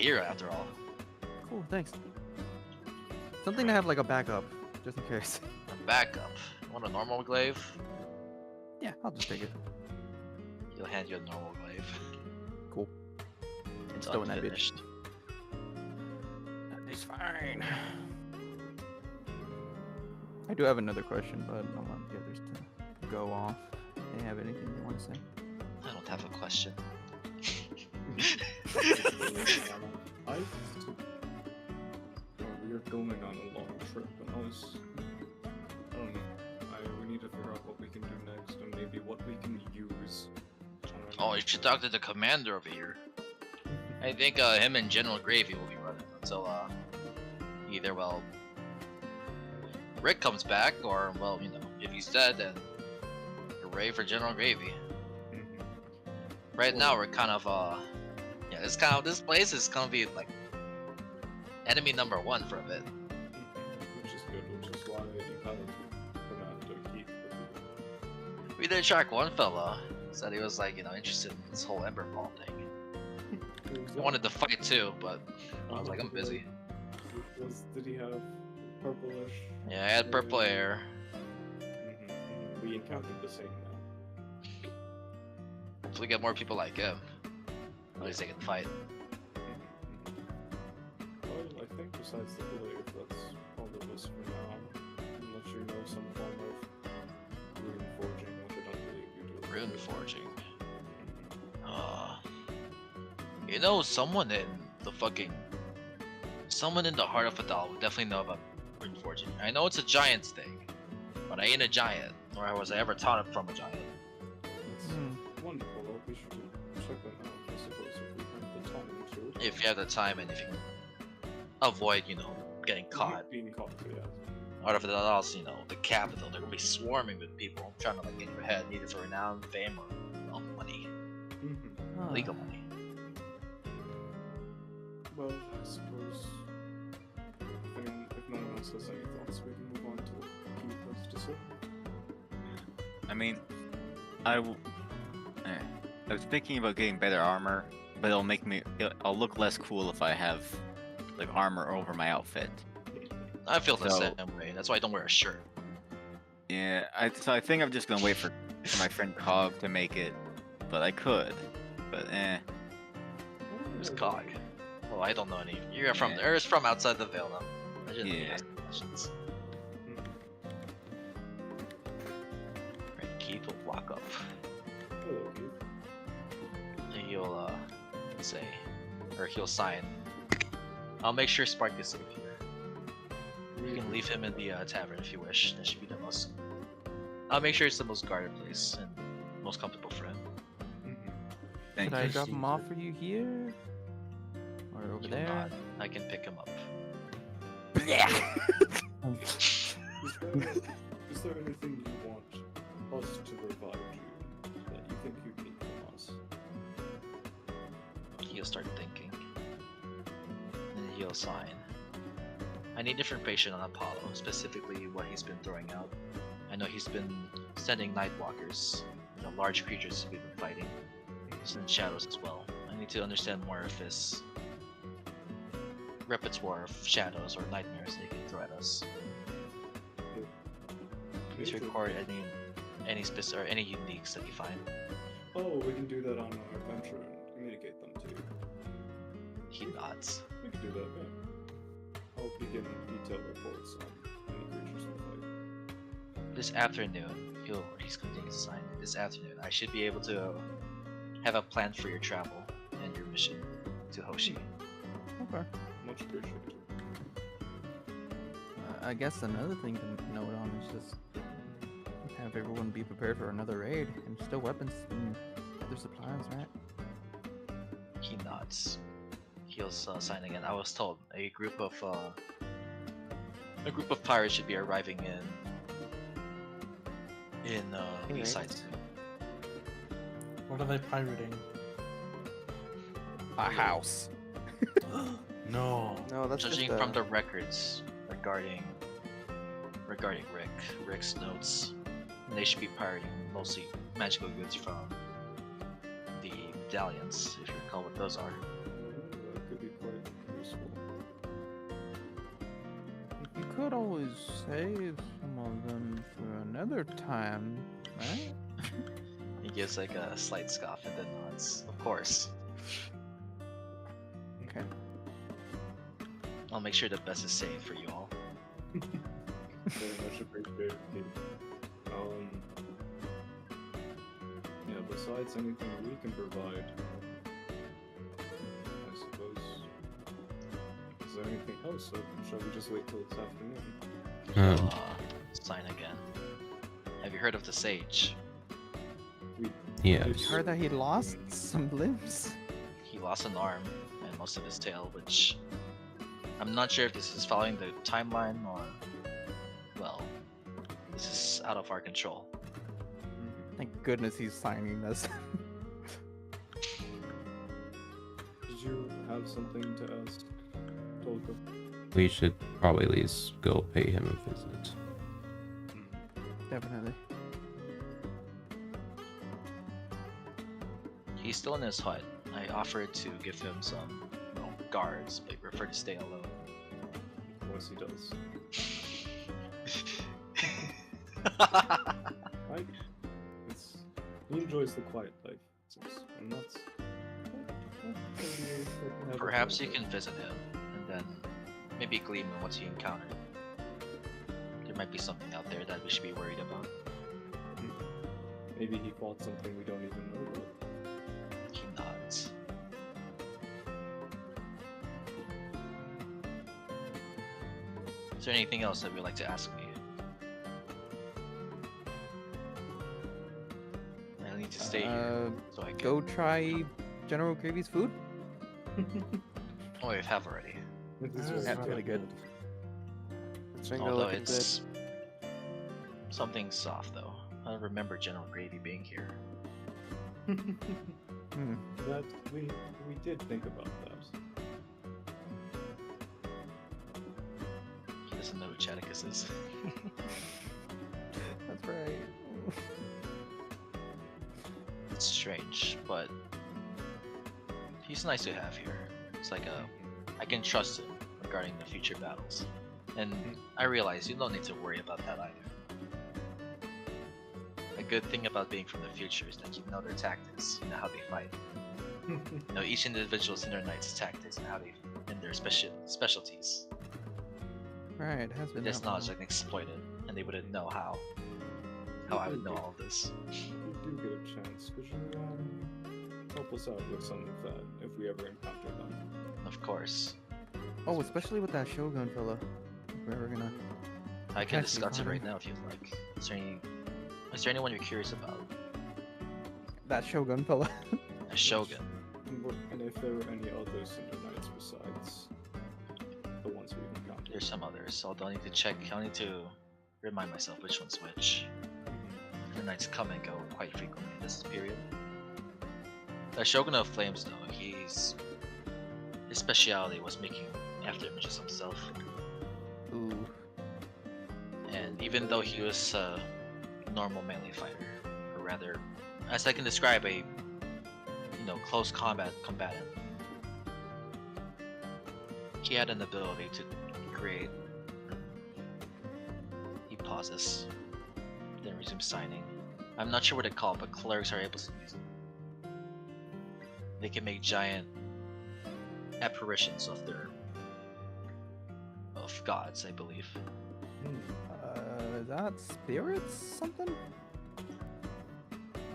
hero after all. Cool, thanks. Something to have like a backup, just in case. A backup. Want a normal glaive? Yeah, I'll just take it. He'll hand you a normal glaive. Cool. It's Still in that bitch. unfinished. It's fine. I do have another question, but I want the others to go off. They have anything they want to say? I don't have a question. We are going on a long trip, and I don't know. We need to figure out what we can do next, and maybe what we can use. Oh, you should talk to the commander over here. I think him and General Gravy will be running until either Rick comes back, or if he's dead, then hooray for General Gravy. Right now we're kind of this place is gonna be like enemy number 1 for a bit. Which is good, which is why you have Commander Keith with you. We did track one fella. Said he was interested in this whole Ember Ball thing. I wanted to fight too, but I was like, I'm busy. Did he have purplish? Yeah, I had purple hair. We encountered the same man. So we get more people like him. At least they can fight. Well, I think besides the glaive, that's all of us for now. Unless you know some form of rune forging, which I don't believe you do. Rune forging. Someone in the heart of Adal would definitely know about rune forging. I know it's a giant's thing, but I ain't a giant, nor was I ever taught it from a giant. It's wonderful. Well, we should check them out, I suppose, if we have the time to. If you have the time and if you can avoid, getting caught. Being caught, yeah. Out of Adal's, the capital, they're gonna be swarming with people trying to get your head, either for renown, fame, or money. Legal money. Well, I suppose if no one else has any thoughts, we can move on to what Keith has to say. I mean, I was thinking about getting better armor, but I'll look less cool if I have like armor over my outfit. I feel the same way. That's why I don't wear a shirt. Yeah, so I think I'm just gonna wait for my friend Cog to make it, but I could, but Who's Cog? Oh, I don't know any. You're from Earth's from outside the Veil now. I shouldn't ask questions. Right, Keith will walk up. Hello, Keith. And he'll say, or he'll sign. I'll make sure Spark is safe here. You can leave him in the tavern if you wish. That should be the most. I'll make sure it's the most guarded place and most comfortable for him. thank Should you. I drop him off for you here? Or over there? Not. I can pick him up. Is there anything you want us to provide you that you think you need from us? He'll start thinking. And he'll sign. I need information on Apollo, specifically what he's been throwing out. I know he's been sending Nightwalkers, large creatures we've been fighting. He's in shadows as well. I need to understand more of his repertoire of shadows or nightmares that he can throw at us. Please record any specific or any uniques that you find. Oh, we can do that on our adventure and communicate them to you. He nods. We can do that, yeah. I'll begin detailed reports on any creatures we fight. This afternoon, he's continuing to sign. This afternoon, I should be able to have a plan for your travel and your mission to Hoshi. Okay. Much appreciated. I guess another thing to note on is just have everyone be prepared for another raid and still weapons and other supplies, right? He nods. He'll sign again. I was told a group of pirates should be arriving in Eastside soon. What are they pirating? A house. No. No, that's Judging just, from the records regarding Rick's notes, they should be pirating mostly magical goods from the medallions, if you recall what those are. That could be quite could always save some of them for another time, right? He gives like a slight scoff and then nods. Of course. Okay. I'll make sure the best is saved for you all. Very much appreciated. Yeah, besides anything we can provide, I suppose. Is there anything else, or shall we just wait till this afternoon? Sign again. Have you heard of the sage? Yes. Heard that he lost some limbs. He lost an arm and most of his tail, which I'm not sure if this is following the timeline or, well, this is out of our control. Thank goodness he's signing this. Did you have something to ask, Tolka? We should probably at least go pay him a visit. Definitely. He's still in his hut. I offered to give him some, guards, but he preferred to stay alone. Of course he does. He enjoys the quiet life, and that's. Perhaps you can visit him, and then maybe glean on what he encountered. There might be something out there that we should be worried about. Maybe he fought something we don't even know about. He nods. Is there anything else that you'd like to ask me? I need to stay here so I can. Go try General Gravy's food. Oh, I have already. That's really good. Although it's something soft though. I don't remember General Gravy being here. That we did think about that. He doesn't know who Chaticus is. That's right. It's strange, but he's nice to have here. It's like I can trust him regarding the future battles. And I realize you don't need to worry about that either. A good thing about being from the future is that you know their tactics, you know how they fight. You know each individual Cinder Knight's tactics and how they and their specialties. Right, it has been. This that knowledge long. I can exploit it, and they wouldn't know how I would know all this. If you do get a chance, could you help us out with some of that if we ever encounter them? Of course. Oh, especially with that Shogun fella. If we're ever gonna. I can Actually, discuss it fine. right now if you'd like. Is there anyone you're curious about? That Shogun fella. A Shogun. And if there were any other Cinder Knights besides the ones we've encountered. There's some others, although I need to check. I need to remind myself which one's which. The knights come and go quite frequently in this period. The Shogun of Flames, though, his speciality was making after images himself. Ooh. And even though he was a normal melee fighter, or rather, as I can describe, a close combat combatant, he had an ability to create. He pauses, then resumes signing. I'm not sure what they call it, but clerics are able to use it. They can make giant apparitions of gods, I believe. Is that spirits something?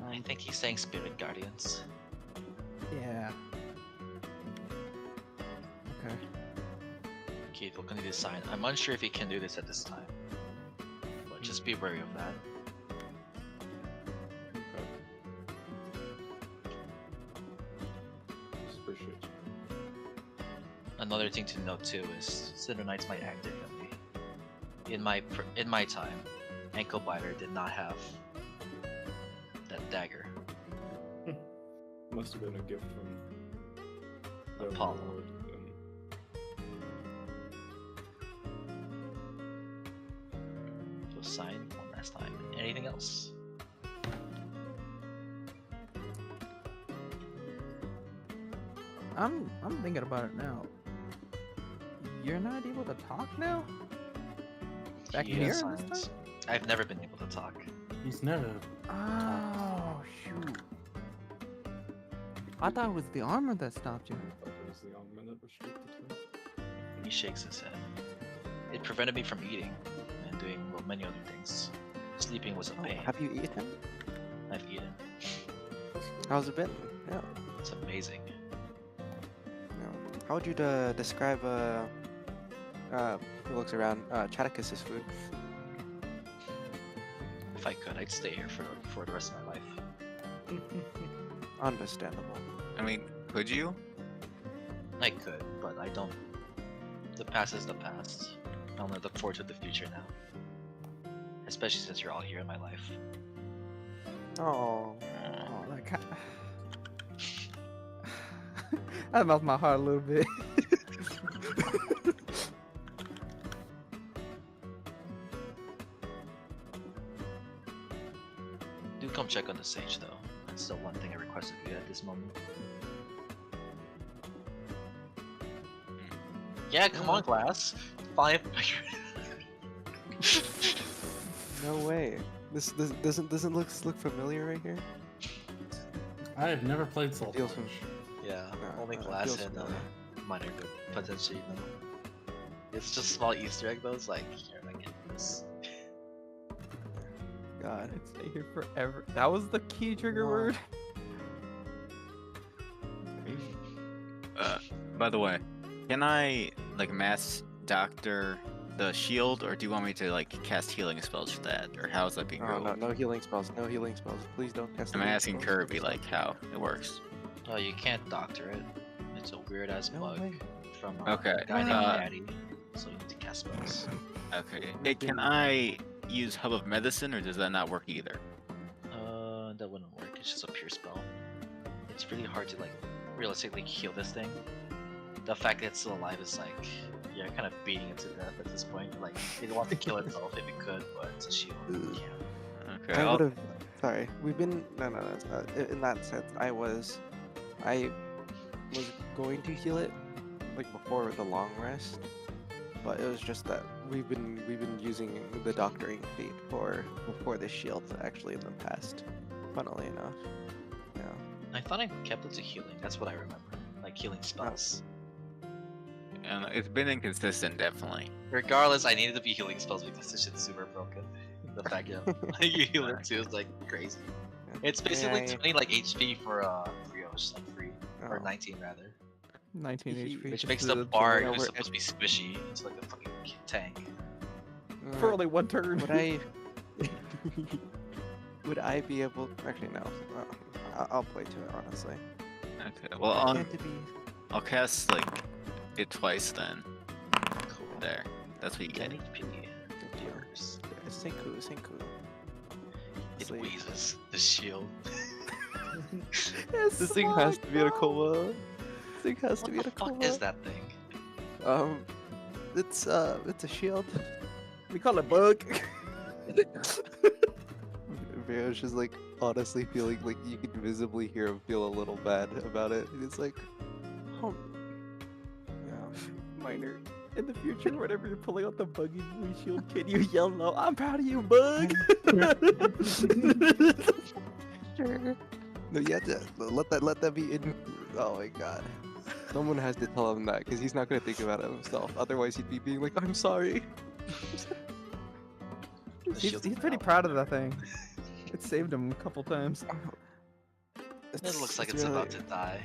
I think he's saying spirit guardians. Yeah. Okay. Okay, we'll continue to sign. I'm unsure if he can do this at this time, but just be wary of that. Another thing to note too is Cinder Knights might act differently. In my time, Ankle Biter did not have that dagger. Must have been a gift from the Apollo. Lord, You'll sign one last time. Anything else? I'm thinking about it now. You're not able to talk now? Back He here this assigns. time? I've never been able to talk. He's never. Oh shoot! I thought it was the armor that stopped you. I thought it was the armor that restricted him. He shakes his head. It prevented me from eating and doing well, many other things. Sleeping was a Oh, pain. have you eaten? I've eaten. How's it been? Yeah. It's amazing. Yeah. How would you describe who looks around Chaticus's food? If I could, I'd stay here for the rest of my life. Understandable. I mean, could you? I could, but I don't. The past is the past. I only look forward to the future now. Especially since you're all here in my life. Oh. Oh, that kind. I melted my heart a little bit. Do come check on the sage though. That's the one thing I requested of you at this moment. Yeah, come on, class. 5. No way. This doesn't look familiar right here. I have never played Soul. Feels from- Yeah, No, only it glass feels and familiar. minor could potentially know. It's just small Easter egg though. It's like here, I get this. God. I'd stay here forever. That was the key trigger No. word. By the way, can I like mass doctor the shield, or do you want me to like cast healing spells for that, or how is that being Oh, rolled? no healing spells. No healing spells. Please don't cast. I'm healing asking spells. Kirby like how it works. Oh, you can't doctor it. It's a weird ass No bug way. from Okay, a guy named uh, Daddy. So you need to cast spells. Okay. Hey, can I use Hub of Medicine, or does that not work either? That wouldn't work. It's just a pure spell. It's really hard to like realistically heal this thing. The fact that it's still alive is like you're kind of beating it to death at this point. Like it wants to kill itself if it could, but it's a shield. It can't. Okay. I I'll- would have. Sorry, we've been. No. In that sense, I was going to heal it, like before the long rest, but it was just that we've been using the doctoring feat before the shield actually in the past. Funnily enough, yeah. I thought I kept it to healing. That's what I remember. Like healing spells. and it's been inconsistent, definitely. Regardless, I needed to be healing spells because this shit's super broken. The fact that you heal it too is like crazy. It's basically Yeah, 20 like HP for brioche, like free, or Oh. 19 rather. 19 He- HP. Which just makes to the absorb bard, it. who's we're supposed to be squishy, into like a fucking tank. For only one turn. Would I? Would I be able? Actually, no. I'll play to it honestly. Okay. Well, I can't be. I'll cast like it twice then. Cool. There. That's what you 10 get. HP. Yours. Senku. It Sleep. wheezes the shield. This thing has to be in a coma. This thing has to What be in the a coma. fuck is that thing? It's a shield. We call it bug. Vario's just like honestly feeling like you can visibly hear him feel a little bad about it. And it's like, oh, yeah, Minor. In the future, whenever you're pulling out the buggy windshield, can you yell out, "I'm proud of you, bug"? sure. No, you have to let that be in. Oh my god. Someone has to tell him that because he's not gonna think about it himself. Otherwise, he'd be being like, "I'm sorry." The He's shield's pretty out. proud of that thing. It saved him a couple times. It looks like it's about to die.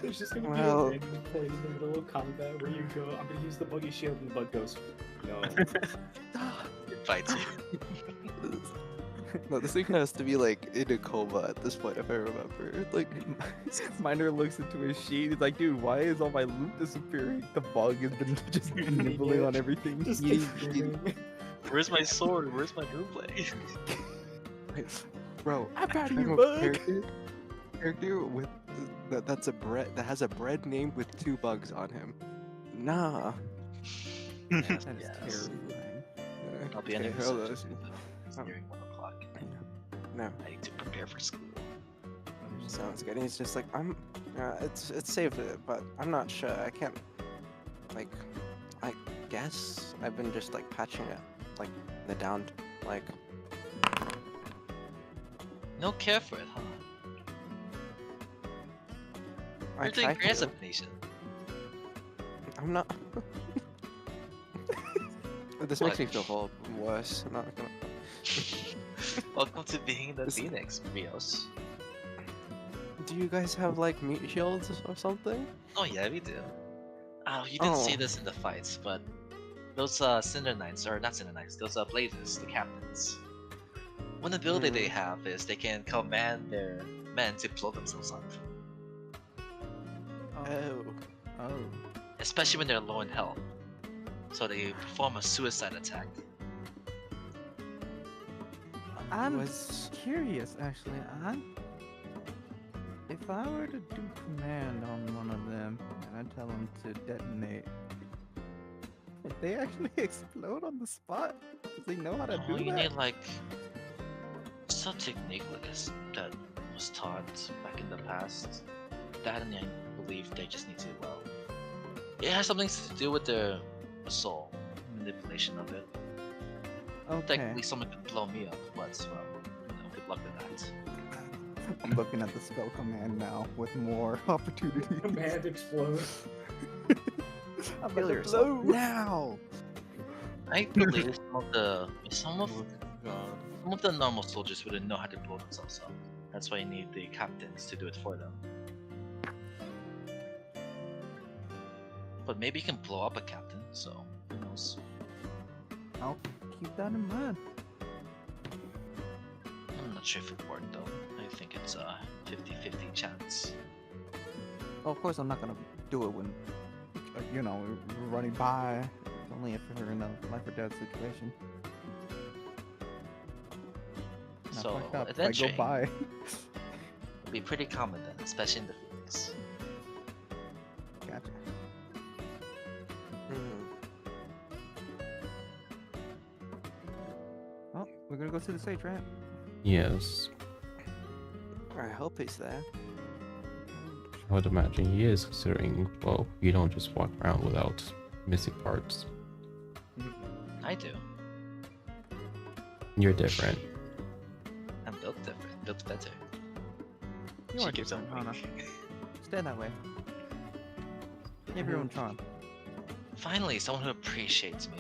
There's just gonna Well- be a random point in the middle of combat where you go, I'm gonna use the buggy shield, and the bug goes, no. It bites you. No, this thing has to be like in a coma at this point, if I remember. Like, Minor looks into his sheet. He's like, "Dude, why is all my loot disappearing? The bug has been just nibbling on everything." Just He- keep he- moving. Where's my sword? Where's my new blade? bro, I'm proud of I'm you, a bug. character with that's a bread that has a bread named with 2 bugs on him. Nah. That is Yes. terrifying. I'll be ending Okay, this hold on. session soon. It's nearing 1 o'clock. No, I need to prepare for school. sounds good. He's just like, it's safe, but I'm not sure. I can't, like, guess I've been just like patching it, like the down, like No care for it, huh? I You're doing try great to. examination. I'm not. This What? makes me feel whole worse. I'm not gonna. Welcome to being the This- Phoenix, Rios. Do you guys have like meat shields or something? Oh yeah, we do. You didn't see Oh. this in the fights, but those Cinder Knights, or not Cinder Knights, those Blazers, the captains. One ability they have is they can command their men to blow themselves up, Oh. Oh. especially when they're low in health. So they perform a suicide attack. I'm Was- curious, actually. If I were to do command on one of them and I tell them to detonate, would they actually explode on the spot? Does he know how to do Oh, you that? need like some technique like this that was taught back in the past. That and I believe they just need to it has something to do with their soul manipulation of it. Okay. Technically, someone could blow me up, but well, good luck with that. I'm looking at the spell command now with more opportunity. Command explode. I'm Kill about to yourself blow. now. I believe some Oh god. of the normal soldiers wouldn't know how to blow themselves up. That's why you need the captains to do it for them. But maybe you can blow up a captain, so who knows? I'll keep that in mind. I'm not sure if it worked though. I think it's a 50-50 chance. Well, of course, I'm not gonna do it when, you know, we're running by. It's only if we're in a life or death situation. And I So fucked up if I go adventuring by. would be pretty common then, especially in the Phoenix. Gotcha. Oh, we're gonna go see the sage, right? Yes. I hope he's there. I would imagine he is, considering, well, you don't just walk around without missing parts. I do. You're different. I'm built different, built better. You She are keeps on different, Hana. winking. Stay that way. You have your own charm. Finally, someone who appreciates me.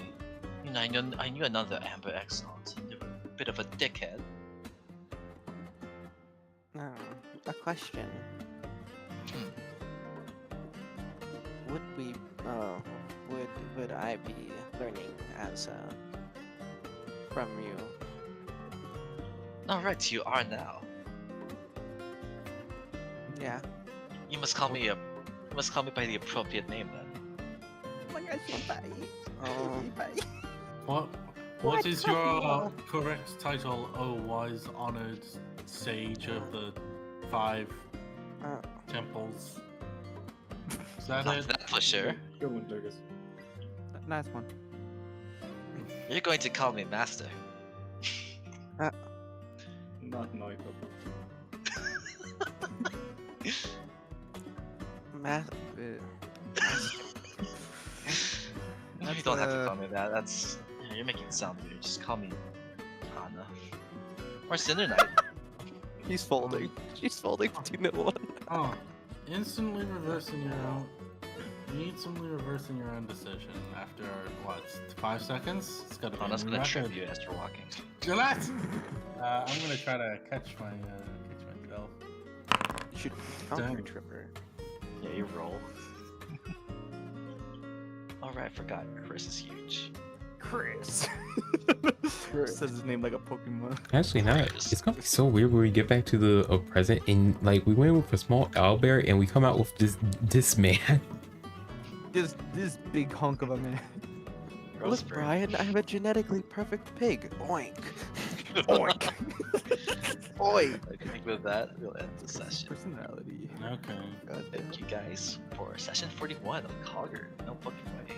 You know, I knew another Amber Excellent, and they were a bit of a dickhead. A question. Hmm. Would I be learning as from you? Alright, you are now. Yeah. You must call me by the appropriate name then. Oh my gosh, Oh. What is your correct title, oh wise honored sage of the 5 Uh, temples? Is that Not it? that for sure. Go and take us. Nice one. You're going to call me master. Not knight. math. No, you don't have to call me that. That's you're making it sound weird. Just call me Hana or Cinder Knight. He's folding. She's folding 2-1. Oh, instantly reversing your own. You instantly reversing your own decision after what? 5 seconds? It's gotta be. Hana's a new gonna record. trip you as you're walking. Gillette! I'm gonna try to catch myself. You should counter tripper. Yeah, you roll. Alright, I forgot. Chris is huge. Chris. Says his name like a Pokemon. Actually, not. Chris. It's gonna be so weird when we get back to the present and like we went with a small owlbear and we come out with this man. This big hunk of a man. Look, Roseberry. Brian, I have a genetically perfect pig. Oink. Oink. Oink. I think with that, we'll end the session. Personality. Okay. God damn. Thank you guys for session 41 of Cogger. No fucking way.